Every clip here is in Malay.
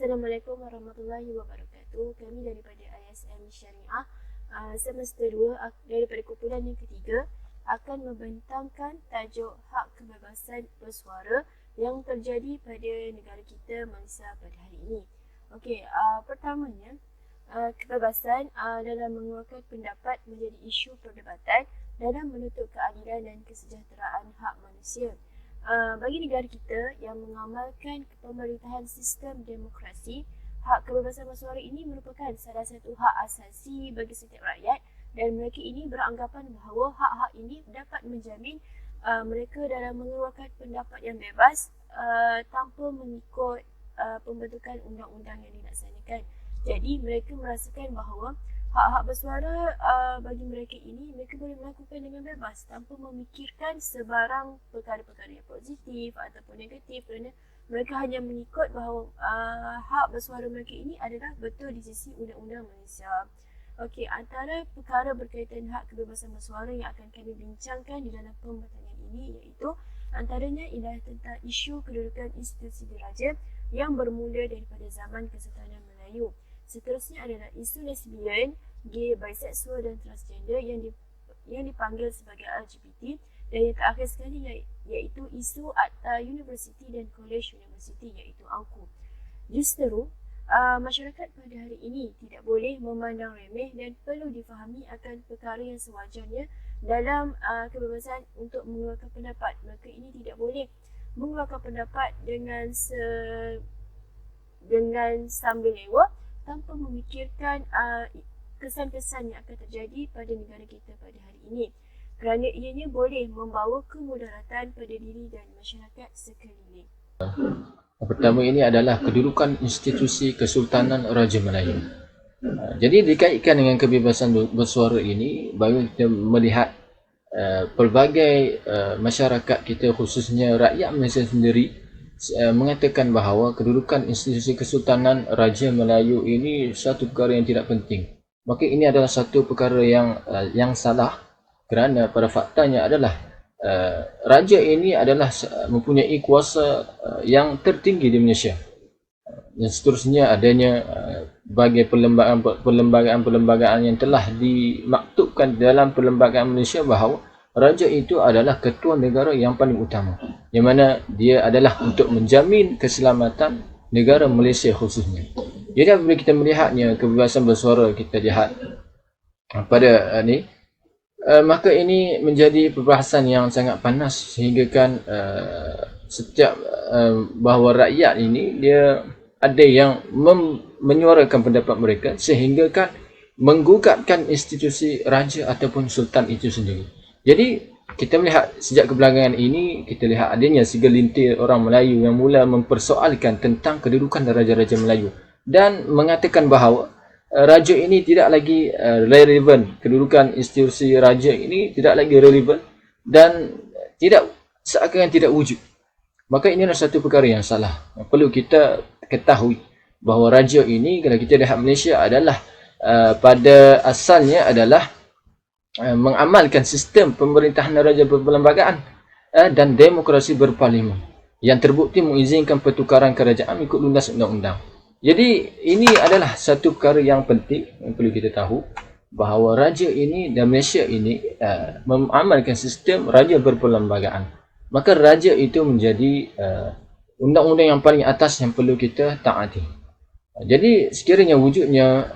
Assalamualaikum warahmatullahi wabarakatuh. Kami daripada ISM Syariah semester 2 daripada kumpulan yang ketiga akan membentangkan tajuk hak kebebasan bersuara yang terjadi pada negara kita Malaysia pada hari ini. Okey, pertamanya kebebasan dalam mengeluarkan pendapat menjadi isu perdebatan dalam menuntut keadilan dan kesejahteraan hak manusia. Bagi negara kita yang mengamalkan pemerintahan sistem demokrasi, hak kebebasan bersuara ini merupakan salah satu hak asasi bagi setiap rakyat dan mereka ini beranggapan bahawa hak-hak ini dapat menjamin mereka dalam mengeluarkan pendapat yang bebas tanpa mengikut pembentukan undang-undang yang dilaksanakan. Jadi mereka merasakan bahawa hak-hak bersuara bagi mereka ini mereka boleh melakukan dengan bebas tanpa memikirkan sebarang perkara-perkara yang positif ataupun negatif, kerana mereka hanya mengikut bahawa hak bersuara mereka ini adalah betul di sisi undang-undang Malaysia. Okey, antara perkara berkaitan hak kebebasan bersuara yang akan kami bincangkan di dalam pembentangan ini iaitu antaranya ialah tentang isu kedudukan institusi diraja yang bermula daripada zaman Kesultanan Melayu. Seterusnya adalah isu lesbian, gay, bisexual dan transgender yang dipanggil sebagai LGBT, dan yang terakhir sekali iaitu isu Akta Universiti dan College Universiti iaitu AUKU. Justeru, masyarakat pada hari ini tidak boleh memandang remeh dan perlu difahami akan perkara yang sewajarnya dalam kebebasan untuk mengeluarkan pendapat. Mereka ini tidak boleh mengeluarkan pendapat dengan sambil lewat tanpa memikirkan kesan-kesan yang akan terjadi pada negara kita pada hari ini, kerana ianya boleh membawa kemudaratan pada diri dan masyarakat sekeliling. Pertama ini adalah kedudukan institusi Kesultanan Raja Melayu. Jadi dikaitkan dengan kebebasan bersuara ini, bagi kita melihat pelbagai masyarakat kita, khususnya rakyat Malaysia sendiri, mengatakan bahawa kedudukan institusi Kesultanan Raja Melayu ini satu perkara yang tidak penting. Maka ini adalah satu perkara yang salah, kerana pada faktanya adalah raja ini adalah mempunyai kuasa yang tertinggi di Malaysia. Dan seterusnya adanya bagi perlembagaan yang telah dimaktubkan dalam perlembagaan Malaysia bahawa raja itu adalah ketua negara yang paling utama, yang mana dia adalah untuk menjamin keselamatan negara Malaysia khususnya. Jadi apabila kita melihatnya kebebasan bersuara, kita lihat pada maka ini menjadi perbahasan yang sangat panas, sehingga kan setiap bahawa rakyat ini dia ada yang menyuarakan pendapat mereka, sehingga kan menggugatkan institusi raja ataupun sultan itu sendiri. Jadi kita melihat sejak kebelakangan ini, kita lihat adanya segelintir orang Melayu yang mula mempersoalkan tentang kedudukan raja-raja Melayu dan mengatakan bahawa raja ini tidak lagi relevan, kedudukan institusi raja ini tidak lagi relevan dan seakan tidak wujud. Maka ini adalah satu perkara yang salah. Perlu kita ketahui bahawa raja ini, kalau kita lihat Malaysia, adalah pada asalnya adalah mengamalkan sistem pemerintahan raja berperlembagaan dan demokrasi berparlimen yang terbukti mengizinkan pertukaran kerajaan mengikut lunas undang-undang. Jadi ini adalah satu perkara yang penting yang perlu kita tahu, bahawa raja ini dan Malaysia ini mengamalkan sistem raja berperlembagaan. Maka raja itu menjadi undang-undang yang paling atas yang perlu kita taati. Jadi sekiranya wujudnya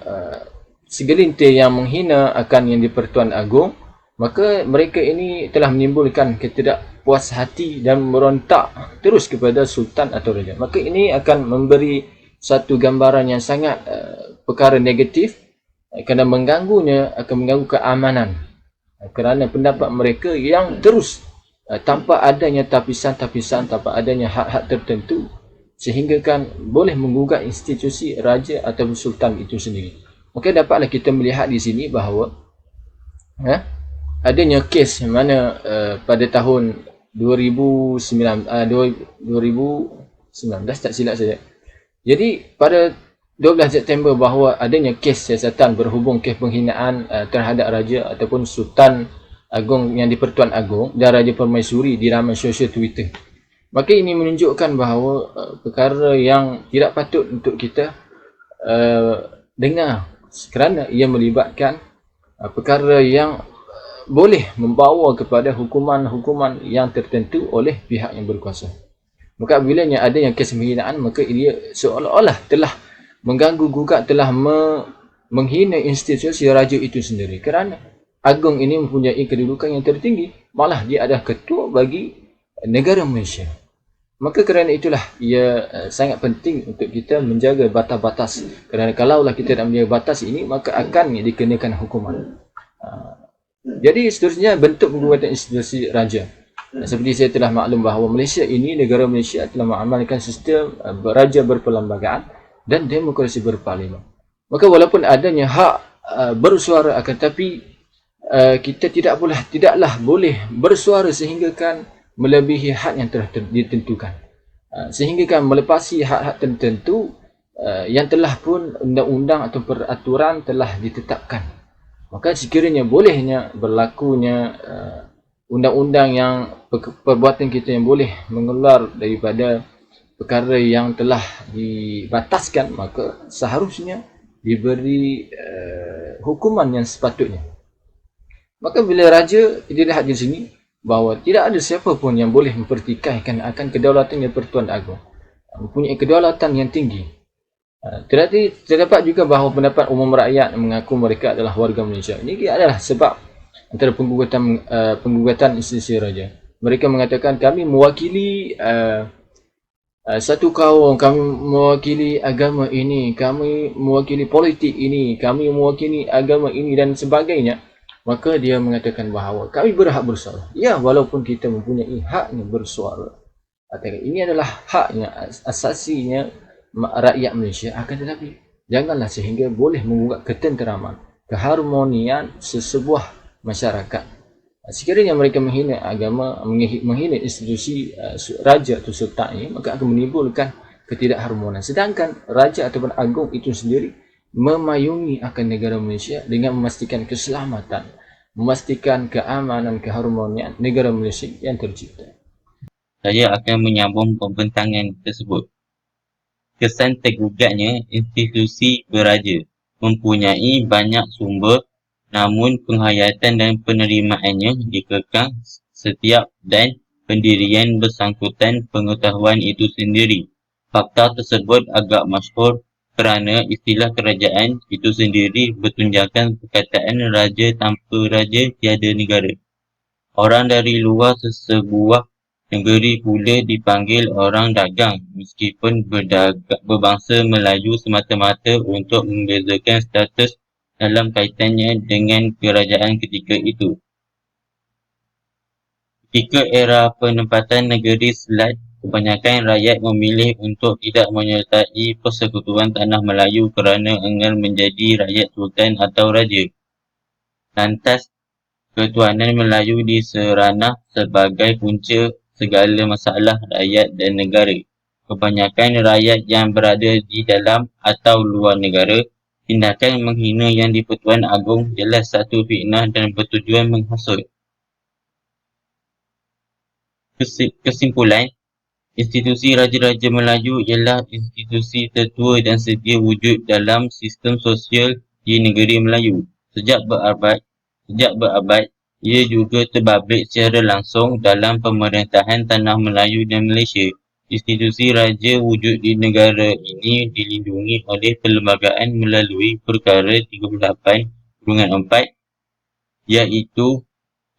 segelintir yang menghina akan yang di-Pertuan Agong, maka mereka ini telah menimbulkan ketidakpuas hati dan merontak terus kepada sultan atau raja. Maka ini akan memberi satu gambaran yang sangat perkara negatif, kerana akan mengganggu keamanan, kerana pendapat mereka yang terus tanpa adanya tapisan-tapisan, tanpa adanya hak-hak tertentu, sehingga kan boleh menggugat institusi raja atau sultan itu sendiri. Maka dapatlah kita melihat di sini bahawa adanya kes yang mana pada tahun 2019 tak silap saya. Jadi pada 12 September bahawa adanya kes siasatan berhubung kes penghinaan terhadap raja ataupun Sultan Agong yang di-Pertuan Agong dan Raja Permaisuri di laman sosial Twitter. Maka ini menunjukkan bahawa perkara yang tidak patut untuk kita dengar kerana ia melibatkan perkara yang boleh membawa kepada hukuman-hukuman yang tertentu oleh pihak yang berkuasa. Maka bila ada yang kes penghinaan, maka dia seolah-olah telah mengganggu gugat, telah menghina institusi raja itu sendiri. Kerana Agong ini mempunyai kedudukan yang tertinggi, malah dia adalah ketua bagi negara Malaysia. Maka kerana itulah ia sangat penting untuk kita menjaga batas-batas. Kerana kalaulah kita tak menjaga batas ini, maka akan dikenakan hukuman. Jadi seterusnya bentuk penguatan institusi raja. Seperti saya telah maklum bahawa Malaysia ini, negara Malaysia telah mengamalkan sistem raja berperlembagaan dan demokrasi berparlimen. Maka walaupun adanya hak bersuara, akan tapi kita tidaklah boleh bersuara sehinggakan melebihi hak yang telah ditentukan. Sehinggakan melepasi hak-hak tertentu yang telah pun undang-undang atau peraturan telah ditetapkan. Maka sekiranya bolehnya berlakunya undang-undang yang perbuatan kita yang boleh mengeluar daripada perkara yang telah dibataskan, maka seharusnya diberi hukuman yang sepatutnya. Maka bila raja dilihat di sini bahawa tidak ada siapa pun yang boleh mempertikaikan akan kedaulatan yang Pertuan Agong, mempunyai kedaulatan yang tinggi. Terdapat juga bahawa pendapat umum rakyat mengaku mereka adalah warga Malaysia. Ini adalah sebab antara penggugatan institusi raja. Mereka mengatakan kami mewakili satu kaum, kami mewakili agama ini, kami mewakili politik ini, kami mewakili agama ini dan sebagainya. Maka dia mengatakan bahawa kami berhak bersuara. Ya, walaupun kita mempunyai haknya bersuara. Ini adalah haknya asasinya rakyat Malaysia, akan tetapi janganlah sehingga boleh menggugat ketenteraman, keharmonian sesebuah masyarakat. Sekiranya mereka menghina agama, menghina institusi raja atau sultan ini, maka akan menimbulkan ketidakharmonian. Sedangkan raja ataupun agung itu sendiri memayungi akan negara Malaysia dengan memastikan keselamatan, memastikan keamanan, keharmonian negara Malaysia yang tercipta. Saya akan menyambung pembentangan tersebut. Kesan tergugatnya institusi beraja mempunyai banyak sumber, namun penghayatan dan penerimaannya dikekang setiap dan pendirian bersangkutan pengetahuan itu sendiri. Fakta tersebut agak masyhur kerana istilah kerajaan itu sendiri bertunjangkan perkataan raja tanpa raja tiada negara. Orang dari luar sesebuah negeri pula dipanggil orang dagang, meskipun berbangsa Melayu semata-mata untuk membezakan status dalam kaitannya dengan kerajaan ketika itu. Ketika era penempatan negeri Selat, kebanyakan rakyat memilih untuk tidak menyertai persekutuan tanah Melayu kerana enggan menjadi rakyat sultan atau raja. Lantas, ketuanan Melayu diseranah sebagai punca segala masalah rakyat dan negara. Kebanyakan rakyat yang berada di dalam atau luar negara, tindakan menghina yang di-Pertuan Agong jelas satu fitnah dan bertujuan menghasut. Kesimpulan, institusi Raja-Raja Melayu ialah institusi tertua dan sedia wujud dalam sistem sosial di negeri Melayu. Sejak berabad, ia juga terbabit secara langsung dalam pemerintahan tanah Melayu dan Malaysia. Institusi raja wujud di negara ini dilindungi oleh perlembagaan melalui Perkara 38/4, iaitu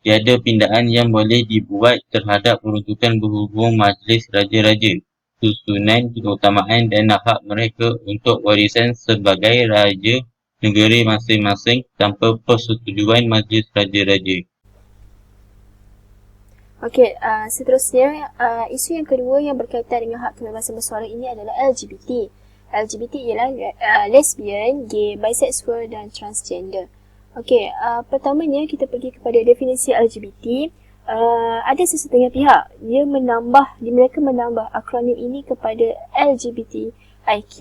tiada pindaan yang boleh dibuat terhadap peruntukan berhubung Majlis Raja-Raja, susunan keutamaan dan hak mereka untuk warisan sebagai raja negeri masing-masing tanpa persetujuan Majlis Raja-Raja. Okey, seterusnya isu yang kedua yang berkaitan dengan hak kebebasan bersuara ini adalah LGBT. LGBT ialah lesbian, gay, bisexual dan transgender. Okey, pertamanya kita pergi kepada definisi LGBT. Ada sesetengah pihak mereka menambah akronim ini kepada LGBTIQ.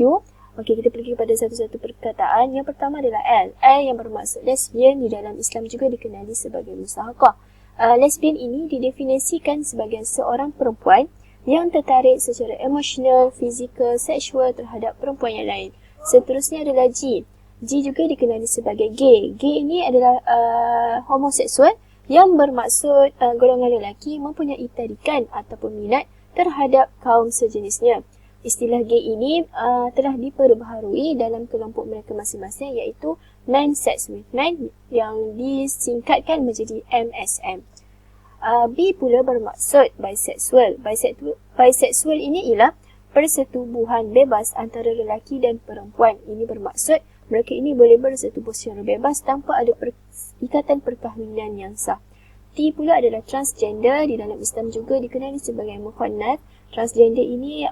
Okey, kita pergi kepada satu-satu perkataan. Yang pertama adalah L yang bermaksud lesbian, di dalam Islam juga dikenali sebagai mustahakah. Lesbian ini didefinisikan sebagai seorang perempuan yang tertarik secara emosional, fizikal, seksual terhadap perempuan yang lain. Seterusnya adalah G. G juga dikenali sebagai gay. Gay ini adalah homoseksual yang bermaksud golongan lelaki mempunyai tarikan ataupun minat terhadap kaum sejenisnya. Istilah gay ini telah diperbaharui dalam kelompok mereka masing-masing, iaitu men sex with men yang disingkatkan menjadi MSM. B pula bermaksud bisexual. Bisexual ini ialah persetubuhan bebas antara lelaki dan perempuan. Ini bermaksud mereka ini boleh bersetubuh secara bebas tanpa ada ikatan perkahwinan yang sah. T pula adalah transgender. Di dalam Islam juga dikenali sebagai mukhannath. Transgender ini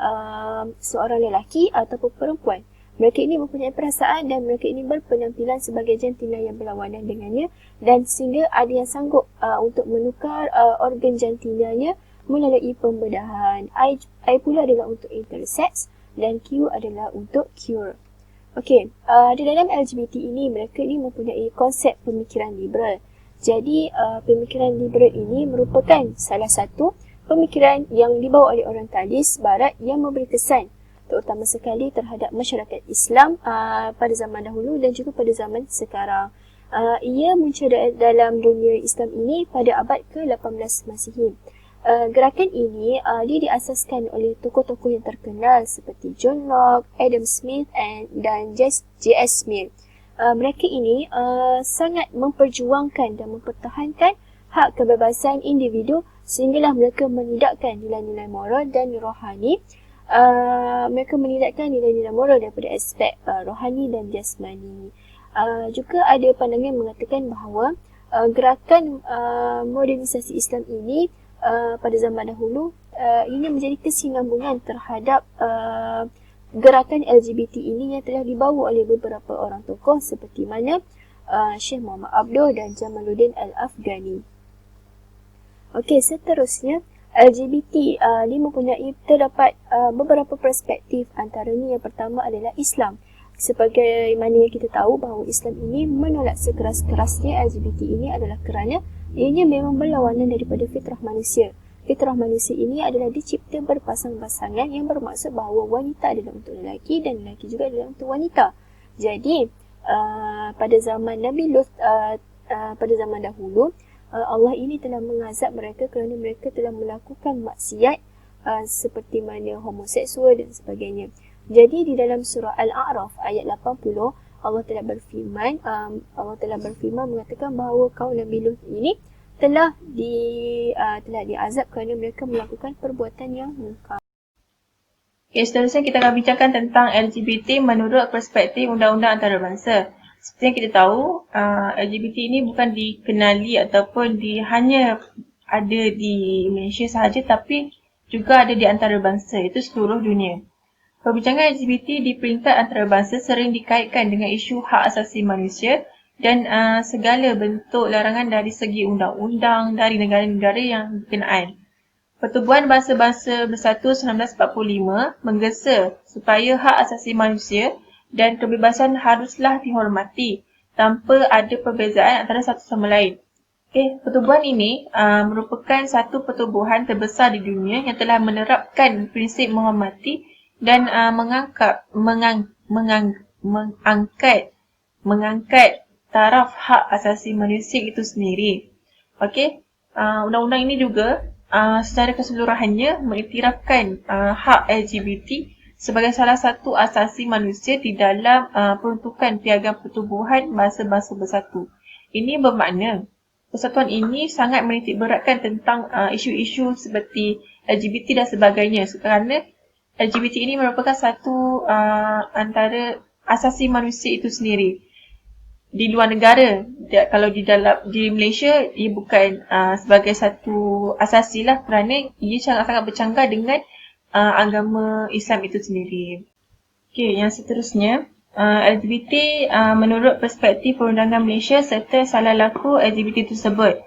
seorang lelaki ataupun perempuan. Mereka ini mempunyai perasaan dan mereka ini berpenampilan sebagai jantina yang berlawanan dengannya, dan sehingga ada yang sanggup untuk menukar organ jantinanya melalui pembedahan. I pula adalah untuk intersex dan Q adalah untuk cure. Okey, di dalam LGBT ini mereka ini mempunyai konsep pemikiran liberal. Jadi pemikiran liberal ini merupakan salah satu pemikiran yang dibawa oleh orientalis barat yang memberi kesan terutama sekali terhadap masyarakat Islam pada zaman dahulu dan juga pada zaman sekarang. Ia muncul dalam dunia Islam ini pada abad ke-18 Masihi. Gerakan ini dia diasaskan oleh tokoh-tokoh yang terkenal seperti John Locke, Adam Smith dan J.S. Mill. Mereka ini sangat memperjuangkan dan mempertahankan hak kebebasan individu sehinggalah mereka menidakkan nilai-nilai moral dan rohani. Mereka menidakkan nilai-nilai moral daripada aspek rohani dan jasmani. Juga ada pandangan mengatakan bahawa gerakan modernisasi Islam ini pada zaman dahulu ini menjadi kesinambungan terhadap gerakan LGBT ini yang telah dibawa oleh beberapa orang tokoh seperti mana Syekh Muhammad Abduh dan Jamaluddin Al-Afghani. Okey, seterusnya LGBT dia mempunyai terdapat beberapa perspektif. Antaranya yang pertama adalah Islam. Sebagaimana yang kita tahu bahawa Islam ini menolak sekeras-kerasnya LGBT ini adalah kerana ianya memang berlawanan daripada fitrah manusia. Fitrah manusia ini adalah dicipta berpasang-pasangan yang bermaksud bahawa wanita adalah untuk lelaki dan lelaki juga adalah untuk wanita. Jadi pada zaman Nabi Lut, pada zaman dahulu, Allah ini telah mengazab mereka kerana mereka telah melakukan maksiat seperti mana homoseksual dan sebagainya. Jadi di dalam surah Al-A'raf ayat 80 Allah telah berfirman mengatakan bahawa kaum Nabi Lut ini telah diazab kerana mereka melakukan perbuatan yang munkar. Okay, seterusnya kita akan bincangkan tentang LGBT menurut perspektif undang-undang antarabangsa. Seperti yang kita tahu, LGBT ini bukan dikenali ataupun hanya ada di Malaysia sahaja, tapi juga ada di antarabangsa, iaitu seluruh dunia. Perbincangan LGBT di peringkat antarabangsa sering dikaitkan dengan isu hak asasi manusia dan segala bentuk larangan dari segi undang-undang dari negara-negara yang berkenaan. Pertubuhan Bangsa-Bangsa Bersatu 1945 menggesa supaya hak asasi manusia dan kebebasan haruslah dihormati tanpa ada perbezaan antara satu sama lain. Okay, pertubuhan ini merupakan satu pertubuhan terbesar di dunia yang telah menerapkan prinsip menghormati dan mengangkat taraf hak asasi manusia itu sendiri. Okay, undang-undang ini juga secara keseluruhannya mengiktirafkan hak LGBT sebagai salah satu asasi manusia di dalam peruntukan Piagam Pertubuhan Bangsa-Bangsa Bersatu. Ini bermakna persatuan ini sangat menitik beratkan tentang isu-isu seperti LGBT dan sebagainya, kerana LGBT ini merupakan satu antara asasi manusia itu sendiri. Di luar negara, kalau di Malaysia, ia bukan sebagai satu asasi lah, kerana ia sangat-sangat bercanggah dengan agama Islam itu sendiri. Okey, yang seterusnya, LGBT menurut perspektif perundangan Malaysia serta salah laku LGBT tersebut.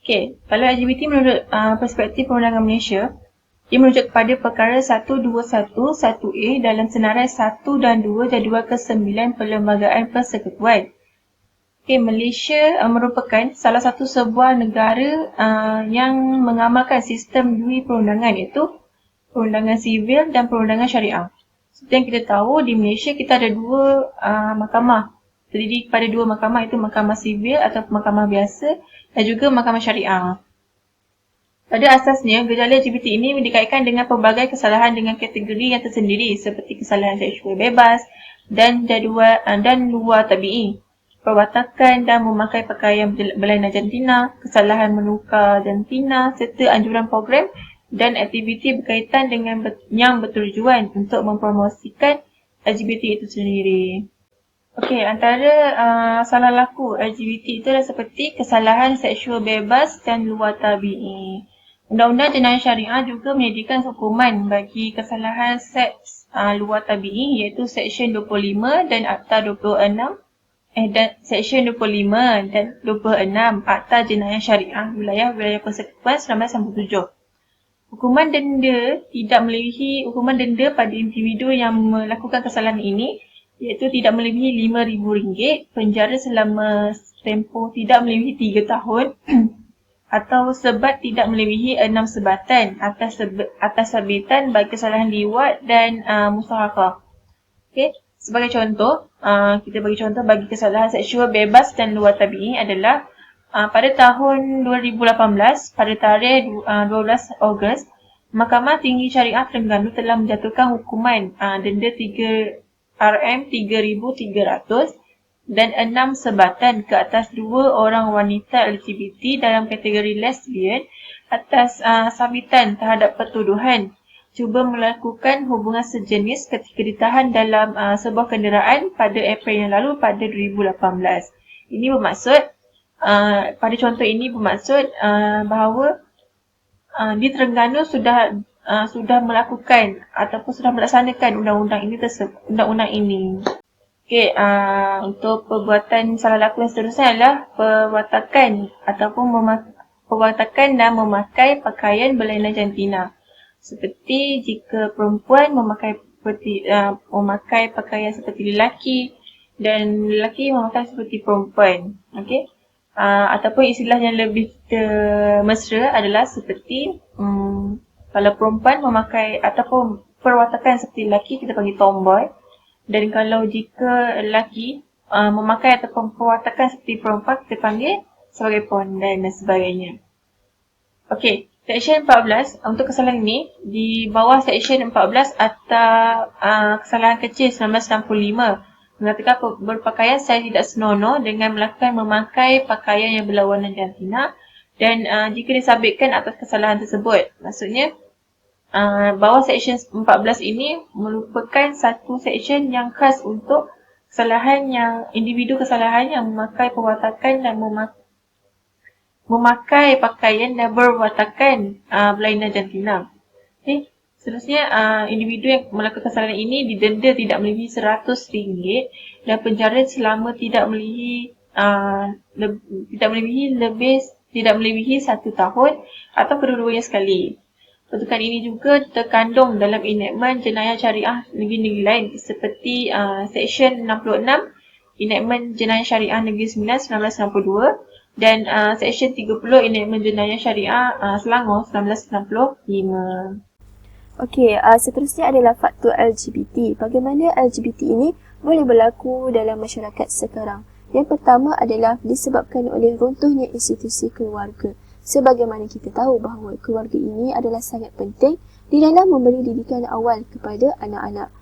Okey, kalau LGBT menurut perspektif perundangan Malaysia, ia merujuk kepada perkara 121 1A dalam senarai 1 dan 2 jadual ke-9 Perlembagaan Persekutuan. Okey, Malaysia merupakan salah satu sebuah negara yang mengamalkan sistem dui perundangan, iaitu perundangan sivil dan perundangan syariah. Seperti yang kita tahu, di Malaysia kita ada dua mahkamah. Terdiri pada dua mahkamah, itu mahkamah sivil atau mahkamah biasa dan juga mahkamah syariah. Pada asasnya, gejala LGBT ini dikaitkan dengan pelbagai kesalahan dengan kategori yang tersendiri seperti kesalahan seksual bebas dan luar tabi'i, perwatakan dan memakai pakaian berlainan jantina, kesalahan menukar jantina serta anjuran program dan aktiviti berkaitan dengan yang bertujuan untuk mempromosikan LGBT itu sendiri. Okey, antara salah laku LGBT itu adalah seperti kesalahan seksual bebas dan luar tabi'i. Undang-Undang Jenayah Syariah juga menyediakan hukuman bagi kesalahan seks luar tabi'i iaitu Seksyen 25 dan Akta 26 dan Seksyen 25 dan 26 Akta Jenayah Syariah Wilayah Persekutuan 1997. Hukuman denda pada individu yang melakukan kesalahan ini iaitu tidak melebihi RM5,000, penjara selama tempoh tidak melebihi 3 tahun atau sebat tidak melebihi 6 sebatan atas sabitan bagi kesalahan liwat dan musahadah. Okey, sebagai contoh, kita bagi contoh bagi kesalahan seksual bebas dan luar tabi'i adalah pada tahun 2018, pada tarikh 12 Ogos, Mahkamah Tinggi Syariah Terengganu telah menjatuhkan hukuman denda RM3,300 dan 6 sebatan ke atas 2 orang wanita LGBT dalam kategori lesbian atas sabitan terhadap pertuduhan cuba melakukan hubungan sejenis ketika ditahan dalam sebuah kenderaan pada April yang lalu pada 2018. Ini bermaksud, pada contoh ini bermaksud bahawa di Terengganu sudah melakukan ataupun sudah melaksanakan undang-undang ini. Okey, untuk perbuatan salah laku yang seterusnya adalah perwatakan dan memakai pakaian berlainan jantina. Seperti jika perempuan memakai pakaian seperti lelaki dan lelaki memakai seperti perempuan. Okey. Ataupun istilah yang lebih mesra adalah seperti kalau perempuan memakai ataupun perwatakan seperti lelaki kita panggil tomboy. Dan kalau jika lelaki memakai ataupun perwatakan seperti perempuan kita panggil sebagai pondan dan sebagainya. Okey, Seksyen 14 untuk kesalahan ini di bawah Seksyen 14 Akta Kesalahan Kecil 1965 mengatakan berpakaian secara tidak senonoh dengan memakai pakaian yang berlawanan jantina dan jika disabitkan atas kesalahan tersebut. Maksudnya bawah Seksyen 14 ini merupakan satu seksyen yang khas untuk individu kesalahan yang memakai perwatakan dan memakai pakaian dan berwatakan berlainan jantina. Okay. Seterusnya, individu yang melakukan kesalahan ini didenda tidak melebihi RM100 dan penjara selama tidak melebihi 1 tahun atau kedua-duanya sekali. Peruntukan ini juga terkandung dalam Enactment Jenayah Syariah negeri-negeri lain seperti Seksyen 66 Enactment Jenayah Syariah Negeri Sembilan 1992 dan Seksyen 30 Enactment Jenayah Syariah Selangor 1965. Okey, seterusnya adalah faktor LGBT. Bagaimana LGBT ini boleh berlaku dalam masyarakat sekarang? Yang pertama adalah disebabkan oleh runtuhnya institusi keluarga. Sebagaimana kita tahu bahawa keluarga ini adalah sangat penting di dalam memberi didikan awal kepada anak-anak.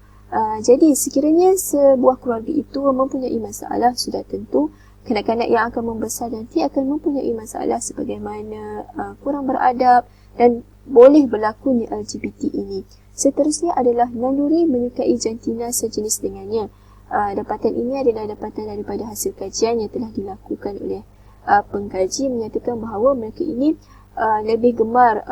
Jadi sekiranya sebuah keluarga itu mempunyai masalah, sudah tentu kanak-kanak yang akan membesar nanti akan mempunyai masalah sebagaimana kurang beradab dan boleh berlakunya LGBT ini. Seterusnya adalah naluri menyukai jantina sejenis dengannya. Dapatan ini adalah dapatan daripada hasil kajian yang telah dilakukan oleh pengkaji menyatakan bahawa mereka ini lebih gemar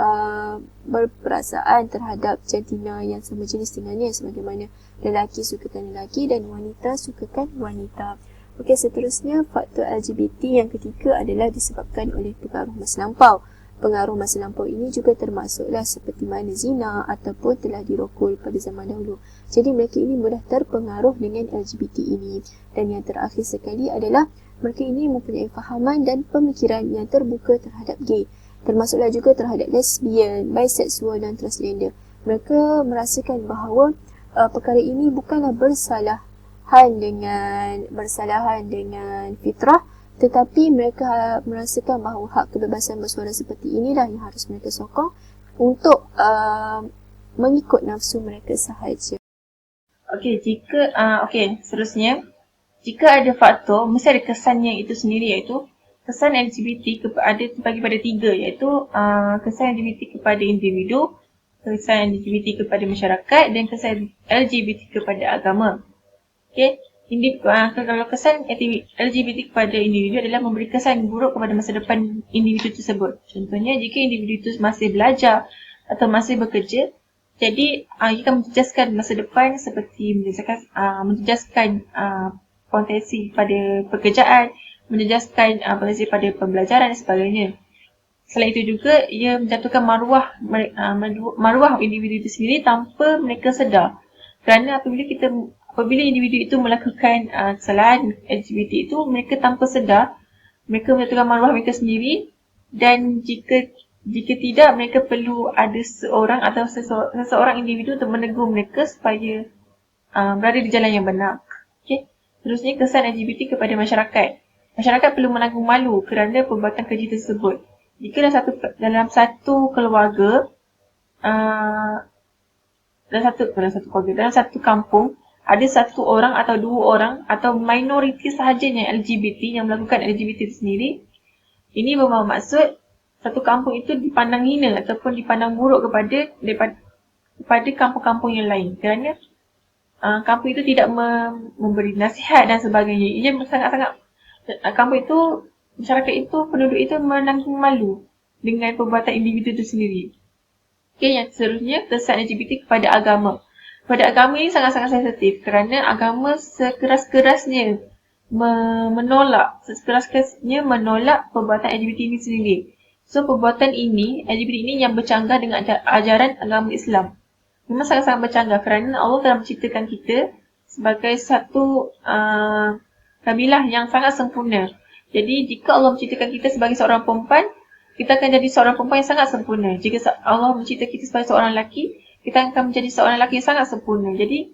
berperasaan terhadap jantina yang sama jenis dengannya sebagaimana lelaki sukakan lelaki dan wanita sukakan wanita. Okey, seterusnya faktor LGBT yang ketiga adalah disebabkan oleh pengaruh masa lampau. Pengaruh masa lampau ini juga termasuklah seperti mana zina ataupun telah dirokol pada zaman dahulu. Jadi mereka ini mudah terpengaruh dengan LGBT ini. Dan yang terakhir sekali adalah mereka ini mempunyai fahaman dan pemikiran yang terbuka terhadap gay. Termasuklah juga terhadap lesbian, biseksual dan transgender. mereka merasakan bahawa perkara ini bukanlah bersalahan dengan fitrah, tetapi mereka merasakan bahawa hak kebebasan bersuara seperti inilah yang harus mereka sokong untuk mengikut nafsu mereka sahaja. Okey, seterusnya, jika ada faktor, mesti ada kesannya itu sendiri, iaitu kesan LGBT terbagi pada 3, iaitu kesan LGBT kepada individu, kesan LGBT kepada masyarakat dan kesan LGBT kepada agama. Okey, kalau kesan LGBT kepada individu adalah memberi kesan buruk kepada masa depan individu tersebut. Contohnya, jika individu itu masih belajar atau masih bekerja, jadi ia akan menjejaskan masa depan seperti menjejaskan potensi pada pekerjaan, menjejaskan potensi pada pembelajaran dan sebagainya. Selain itu juga, ia menjatuhkan maruah individu itu sendiri tanpa mereka sedar. Kerana apabila individu itu melakukan kesalahan LGBT itu, mereka tanpa sedar, mereka menjatuhkan maruah mereka sendiri, dan jika tidak, mereka perlu ada seorang atau seseorang individu untuk menegur mereka supaya berada di jalan yang benar. Okay. Terusnya, kesan LGBT kepada masyarakat. Masyarakat perlu menanggung malu kerana perbuatan keji tersebut. Jika dalam satu keluarga, dalam satu kampung, ada satu orang atau dua orang atau minoriti sahajanya LGBT yang melakukan LGBT itu sendiri, ini bermaksud maksud satu kampung itu dipandang hina ataupun dipandang buruk kepada kampung-kampung yang lain, kerana kampung itu tidak memberi nasihat dan sebagainya. Ia sangat-sangat kampung itu, masyarakat itu, penduduk itu menanggung malu dengan perbuatan individu itu sendiri. Okay, yang seterusnya, kesan LGBT kepada agama. Pada agama ini sangat-sangat sensitif kerana agama sekeras-kerasnya menolak perbuatan LGBT ini sendiri. So, perbuatan LGBT ini yang bercanggah dengan ajaran agama Islam. Memang sangat-sangat bercanggah kerana Allah telah menciptakan kita sebagai satu kabilah yang sangat sempurna. Jadi, jika Allah menciptakan kita sebagai seorang perempuan, kita akan jadi seorang perempuan yang sangat sempurna. Jika Allah menciptakan kita sebagai seorang lelaki, kita akan menjadi seorang lelaki yang sangat sempurna. Jadi,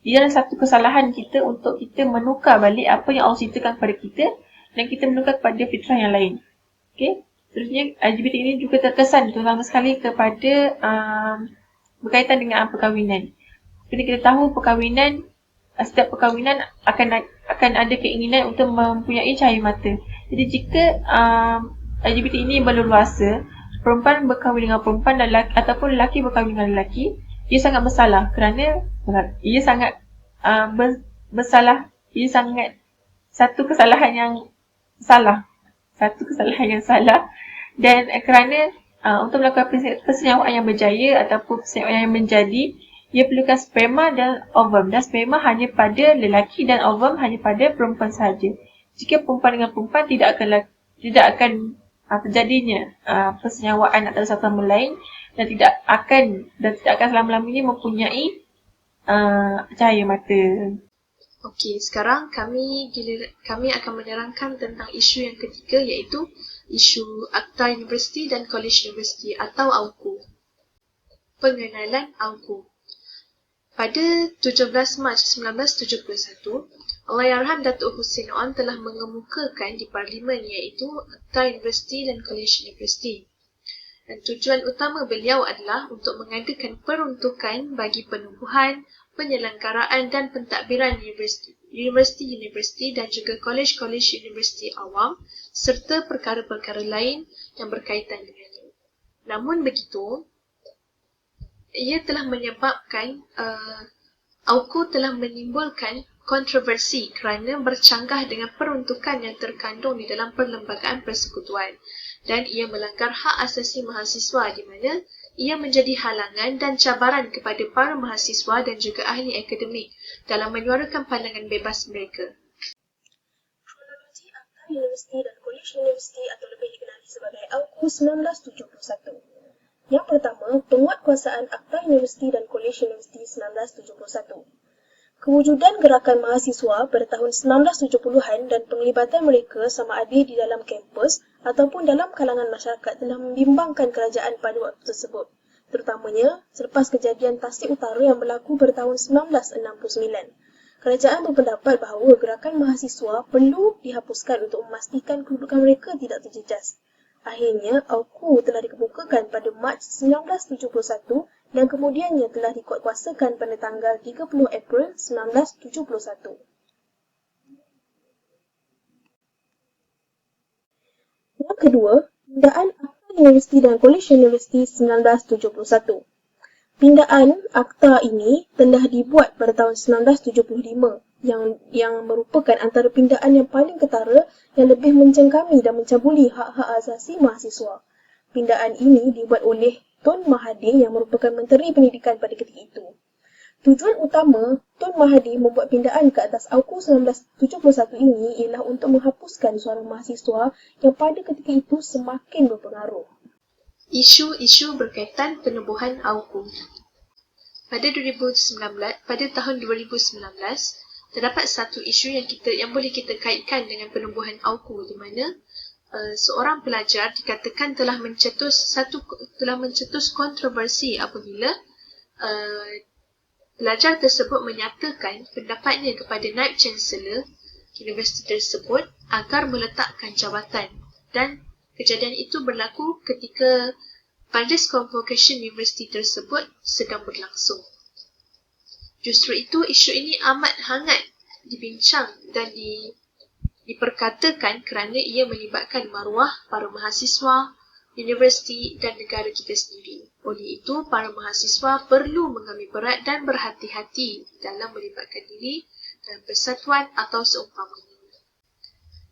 ia adalah satu kesalahan kita untuk kita menukar balik apa yang Allah ciptakan kepada kita dan kita menukar kepada fitrah yang lain. Okay? Seterusnya, LGBT ini juga terkesan terutama sekali kepada berkaitan dengan perkahwinan. Seperti kita tahu, setiap perkahwinan akan ada keinginan untuk mempunyai cahaya mata. Jadi jika LGBT ini berleluasa, perempuan berkahwin dengan perempuan dan ataupun lelaki berkahwin dengan lelaki, ia sangat bersalah kerana ia sangat bersalah. Ia sangat satu kesalahan yang salah. Dan kerana untuk melakukan persenyawaan yang berjaya ataupun persenyawaan yang menjadi, ia perlukan sperma dan ovum. Dan sperma hanya pada lelaki dan ovum hanya pada perempuan sahaja. Jika perempuan dengan perempuan tidak akan terjadinya persenyawaan antara satu sama lain dan tidak akan selama-lamanya mempunyai cahaya mata. Okey, sekarang kami akan menerangkan tentang isu yang ketiga, iaitu isu Akta Universiti dan College Universiti atau AUKU. Pengenalan AUKU. Pada 17 Mac 1971, Allahyarham Datuk Hussein On telah mengemukakan di Parlimen iaitu Akta Universiti dan College Universiti. Dan tujuan utama beliau adalah untuk mengadakan peruntukan bagi penubuhan, penyelenggaraan dan pentadbiran universiti dan juga college universiti awam serta perkara-perkara lain yang berkaitan dengannya. Namun begitu, ia telah menyebabkan AUKU telah menimbulkan kontroversi kerana bercanggah dengan peruntukan yang terkandung di dalam perlembagaan persekutuan dan ia melanggar hak asasi mahasiswa di mana ia menjadi halangan dan cabaran kepada para mahasiswa dan juga ahli akademik dalam menyuarakan pandangan bebas mereka. Kronologi Akta Universiti dan College Universiti atau lebih dikenali sebagai AUKU 1971. Yang pertama, penguatkuasaan Akta Universiti dan College Universiti 1971. Kewujudan gerakan mahasiswa pada tahun 1970-an dan penglibatan mereka sama ada di dalam kampus ataupun dalam kalangan masyarakat telah membimbangkan kerajaan pada waktu tersebut. terutamanya selepas kejadian Tasik Utara yang berlaku pada tahun 1969. Kerajaan berpendapat bahawa gerakan mahasiswa perlu dihapuskan untuk memastikan kedudukan mereka tidak terjejas. Akhirnya, AUKU telah dikemukakan pada Mac 1971 dan kemudiannya telah dikuatkuasakan pada tanggal 30 April 1971. Yang kedua, pindaan Akta Universiti dan Kolej Universiti 1971. Pindaan akta ini telah dibuat pada tahun 1975 yang merupakan antara pindaan yang paling ketara yang lebih mencengkami dan mencabuli hak-hak asasi mahasiswa. Pindaan ini dibuat oleh Tun Mahathir yang merupakan Menteri Pendidikan pada ketika itu. Tujuan utama Tun Mahathir membuat pindaan ke atas AUKU 1971 ini ialah untuk menghapuskan suara mahasiswa yang pada ketika itu semakin berpengaruh. Isu-isu berkaitan penubuhan AUKU. Pada tahun 2019, terdapat satu isu yang boleh kita kaitkan dengan penubuhan AUKU, di mana seorang pelajar dikatakan telah mencetus kontroversi apabila pelajar tersebut menyatakan pendapatnya kepada Naib Chancellor universiti tersebut agar meletakkan jabatan, dan kejadian itu berlaku ketika Majlis Convocation Universiti tersebut sedang berlangsung. Justru itu, isu ini amat hangat dibincang dan diperkatakan kerana ia melibatkan maruah para mahasiswa, universiti dan negara kita sendiri. Oleh itu, para mahasiswa perlu mengambil berat dan berhati-hati dalam melibatkan diri dalam persatuan atau seumpamanya.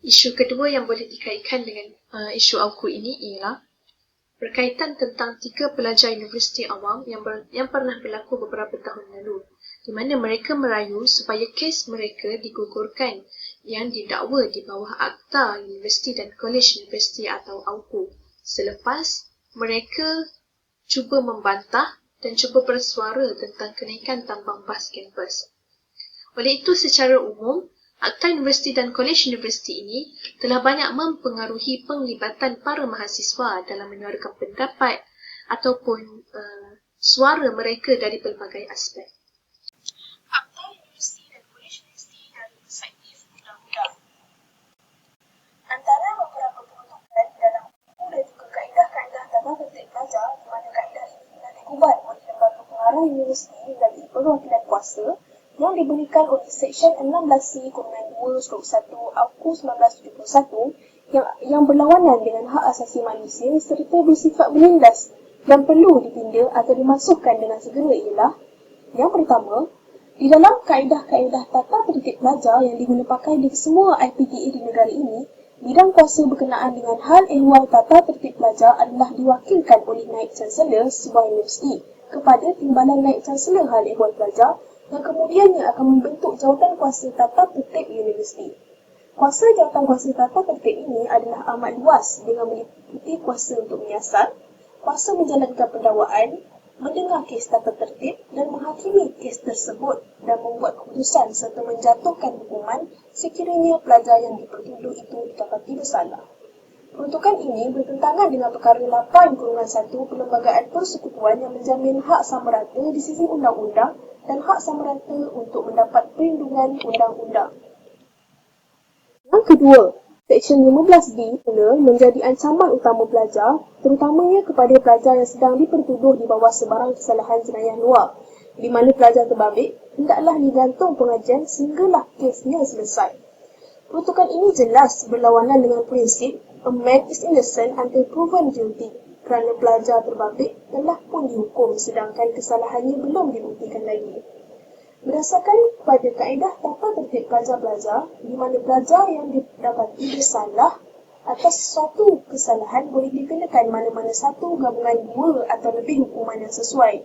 Isu kedua yang boleh dikaitkan dengan isu AUKU ini ialah berkaitan tentang 3 pelajar universiti awam yang pernah berlaku beberapa tahun lalu, di mana mereka merayu supaya kes mereka digugurkan yang didakwa di bawah Akta Universiti dan Kolej Universiti atau AUKU, selepas mereka cuba membantah dan cuba bersuara tentang kenaikan tambang bas kampus. Oleh itu, secara umum, Akta Universiti dan Kolej Universiti ini telah banyak mempengaruhi penglibatan para mahasiswa dalam menyuarakan pendapat ataupun suara mereka dari pelbagai aspek. Akta Universiti dan Kolej Universiti dari perspektif undang-undang. Antara beberapa peruntukan dalam buku dan juga kaedah-kaedah tata tertib pelajar, di mana kaedah ini telah digugat oleh lembaga pengarah universiti dari perwakilan kuasa yang diberikan oleh Seksyen 16C-2/1 AUKU 1971 yang berlawanan dengan hak asasi manusia serta bersifat menindas dan perlu ditindak atau dimasukkan dengan segera ialah: yang pertama, di dalam kaedah-kaedah tata tertib pelajar yang diguna pakai di semua IPTA di negara ini, bidang kuasa berkenaan dengan hal ehwal tata tertib pelajar adalah diwakilkan oleh Naib Chancellor sebuah universiti kepada Timbalan Naib Chancellor Hal Ehwal Pelajar yang kemudiannya akan membentuk jawatan kuasa tata tertib universiti. Kuasa jawatan kuasa tata tertib ini adalah amat luas dengan meliputi kuasa untuk menyiasat, kuasa menjalankan pendakwaan, mendengar kes tata tertib dan menghakimi kes tersebut dan membuat keputusan serta menjatuhkan hukuman sekiranya pelajar yang dipertuduh itu didapati bersalah. Peruntukan ini bertentangan dengan perkara 8/1 Perlembagaan Persekutuan yang menjamin hak sama rata di sisi undang-undang dan hak sama rata untuk mendapat perlindungan undang-undang. Yang kedua, Seksyen 15B pula menjadi ancaman utama pelajar, terutamanya kepada pelajar yang sedang dipertuduh di bawah sebarang kesalahan jenayah luar, di mana pelajar terbabit hendaklah digantung pengajian sehinggalah kesnya selesai. Peruntukan ini jelas berlawanan dengan prinsip a man is innocent until proven guilty, kerana pelajar terbabit telah pun dihukum sedangkan kesalahannya belum dibuktikan lagi. Berdasarkan pada kaedah tata tertib pelajar-pelajar, di mana pelajar yang didapati bersalah atas suatu kesalahan boleh dikenakan mana-mana satu gabungan 2 atau lebih hukuman yang sesuai.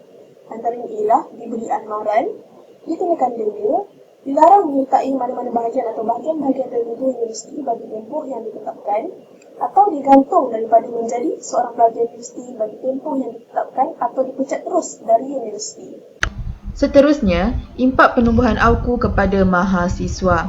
Antaranya ialah diberi anmaran, dikenakan denda, dilarang menyertai mana-mana bahagian atau bahagian-bahagian tertentu universiti bagi tempoh yang ditetapkan, atau digantung daripada menjadi seorang pelajar universiti bagi tempoh yang ditetapkan atau dipecat terus dari universiti. Seterusnya, impak penubuhan AUKU kepada mahasiswa.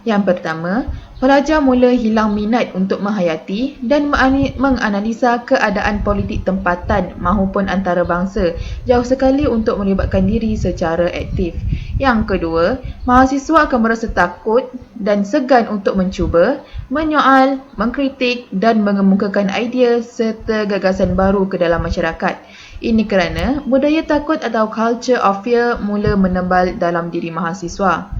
Yang pertama, pelajar mula hilang minat untuk menghayati dan menganalisa keadaan politik tempatan maupun antarabangsa, jauh sekali untuk melibatkan diri secara aktif. Yang kedua, mahasiswa akan merasa takut dan segan untuk mencuba, menyoal, mengkritik dan mengemukakan idea serta gagasan baru ke dalam masyarakat. Ini kerana budaya takut atau culture of fear mula menembal dalam diri mahasiswa.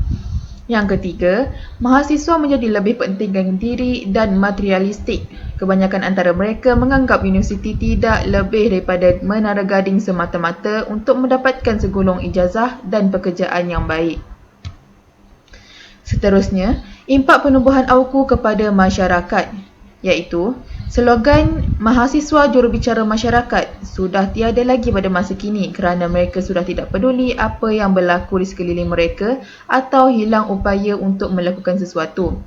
Yang ketiga, mahasiswa menjadi lebih pentingkan diri dan materialistik. Kebanyakan antara mereka menganggap universiti tidak lebih daripada menara gading semata-mata untuk mendapatkan segulung ijazah dan pekerjaan yang baik. Seterusnya, impak penubuhan auku kepada masyarakat, iaitu slogan mahasiswa jurubicara masyarakat sudah tiada lagi pada masa kini kerana mereka sudah tidak peduli apa yang berlaku di sekeliling mereka atau hilang upaya untuk melakukan sesuatu.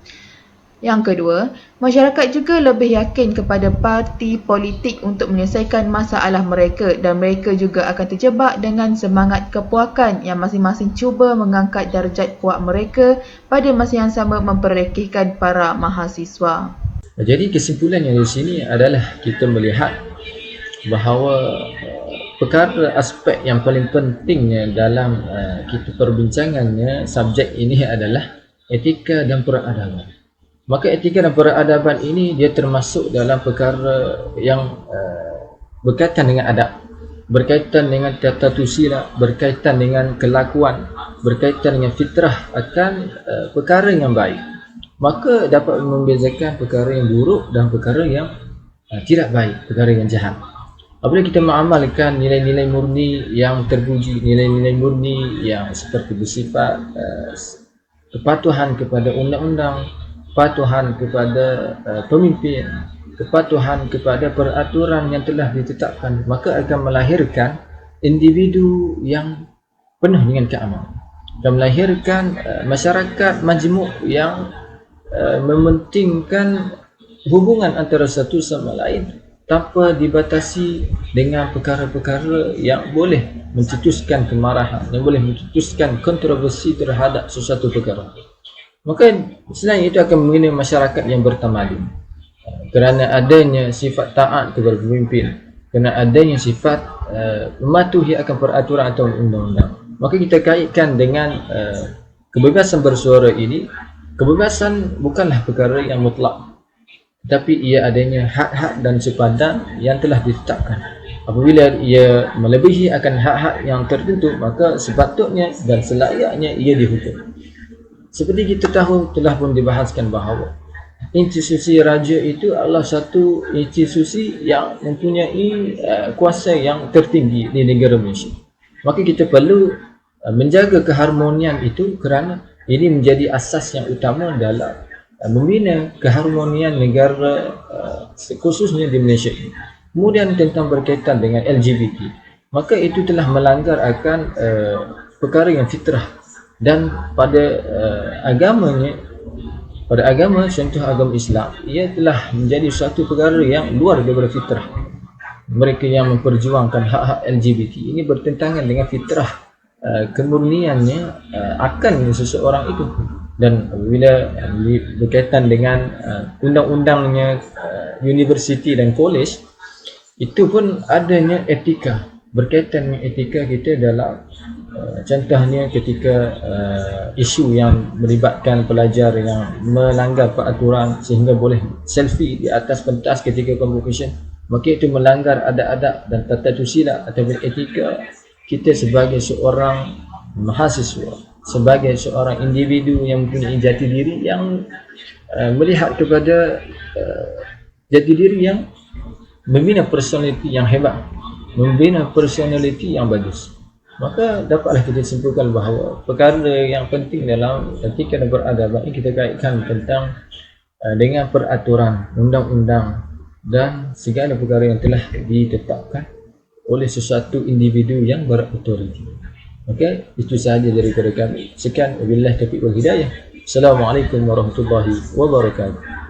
Yang kedua, masyarakat juga lebih yakin kepada parti politik untuk menyelesaikan masalah mereka dan mereka juga akan terjebak dengan semangat kepuakan yang masing-masing cuba mengangkat darjat puak mereka pada masa yang sama memperlekehkan para mahasiswa. Jadi kesimpulannya di sini adalah kita melihat bahawa perkara aspek yang paling pentingnya dalam kita perbincangannya subjek ini adalah etika dan peradaban. Maka etika dan peradaban ini dia termasuk dalam perkara yang berkaitan dengan adab, berkaitan dengan tata tusila, berkaitan dengan kelakuan, berkaitan dengan fitrah akan perkara yang baik. Maka dapat membezakan perkara yang buruk dan perkara yang tidak baik, perkara yang jahat. Apabila kita mengamalkan nilai-nilai murni yang terpuji, nilai-nilai murni yang seperti bersifat kepatuhan kepada undang-undang, kepatuhan kepada pemimpin, kepatuhan kepada peraturan yang telah ditetapkan, maka akan melahirkan individu yang penuh dengan keamanan, dan melahirkan masyarakat majmuk yang mementingkan hubungan antara satu sama lain tanpa dibatasi dengan perkara-perkara yang boleh mencetuskan kemarahan, yang boleh mencetuskan kontroversi terhadap sesuatu perkara. Maka selain itu akan membina masyarakat yang bertamadun kerana adanya sifat taat kepada pemimpin, kerana adanya sifat mematuhi akan peraturan atau undang-undang. Maka kita kaitkan dengan kebebasan bersuara ini. Kebebasan bukanlah perkara yang mutlak, tetapi ia adanya hak-hak dan sepadan yang telah ditetapkan. Apabila ia melebihi akan hak-hak yang tertentu, maka sepatutnya dan selayaknya ia dihukum. Seperti kita tahu, telah pun dibahaskan bahawa institusi raja itu adalah satu institusi yang mempunyai kuasa yang tertinggi di negara Malaysia. Maka kita perlu menjaga keharmonian itu kerana ini menjadi asas yang utama dalam membina keharmonian negara khususnya di Malaysia ini. Kemudian tentang berkaitan dengan LGBT, maka itu telah melanggar akan perkara yang fitrah, dan pada agamanya, pada agama contoh agama Islam, ia telah menjadi suatu perkara yang luar daripada fitrah. Mereka yang memperjuangkan hak-hak LGBT ini bertentangan dengan fitrah kemurniannya akan seseorang itu. Dan bila berkaitan dengan undang-undangnya universiti dan kolej, itu pun adanya etika, berkaitan dengan etika kita dalam contohnya ketika isu yang melibatkan pelajar yang melanggar peraturan sehingga boleh selfie di atas pentas ketika convocation, maka itu melanggar adab-adab dan tata tusila atau etika kita sebagai seorang mahasiswa, sebagai seorang individu yang mempunyai jati diri, yang melihat kepada jati diri yang membina personaliti yang hebat, membina personaliti yang bagus. Maka dapatlah kita simpulkan bahawa perkara yang penting dalam etika dan peradaban ini kita kaitkan tentang dengan peraturan, undang-undang dan segala perkara yang telah ditetapkan oleh sesuatu individu yang berautoriti. Okey, itu sahaja daripada kami. Sekian, wabillahi taufiq wal hidayah. Assalamualaikum warahmatullahi wabarakatuh.